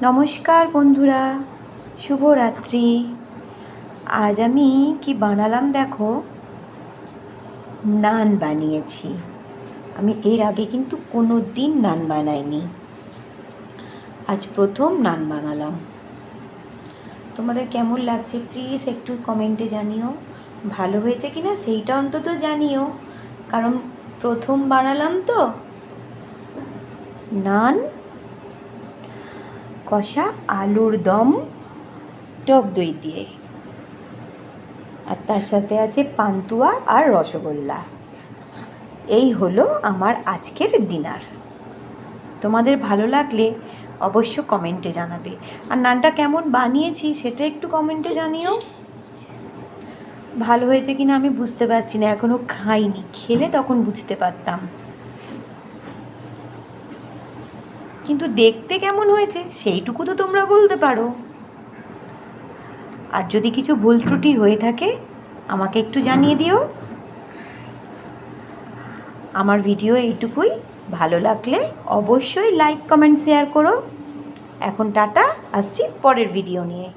নমস্কার বন্ধুরা, শুভরাত্রি। আজ আমি কি বানালাম দেখো, নান বানিয়েছি। আমি এর আগে কিন্তু কোনো দিন নান বানাইনি, আজ প্রথম নান বানালাম। তোমাদের কেমন লাগছে প্লিজ একটু কমেন্টে জানিও। ভালো হয়েছে কি না সেইটা অন্তত জানিও, কারণ প্রথম বানালাম তো। নান, কষা আলুর দম টক দই দিয়ে, আর তার সাথে আছে পান্তুয়া আর রসগোল্লা। এই হলো আমার আজকের ডিনার। তোমাদের ভালো লাগলে অবশ্য কমেন্টে জানাবে, আর নানটা কেমন বানিয়েছি সেটা একটু কমেন্টে জানিও। ভালো হয়েছে কিনা আমি বুঝতে পারছি না, এখনও খাইনি, খেলে তখন বুঝতে পারতাম। কিন্তু দেখতে কেমন হয়েছে সেইটুকু তো তোমরা বলতে পারো। আর যদি কিছু ভুল ত্রুটি হয়ে থাকে আমাকে একটু জানিয়ে দিও। আমার ভিডিও এইটুকুই, ভালো লাগলে অবশ্যই লাইক কমেন্ট শেয়ার করো। এখন টাটা, আসছি পরের ভিডিও নিয়ে।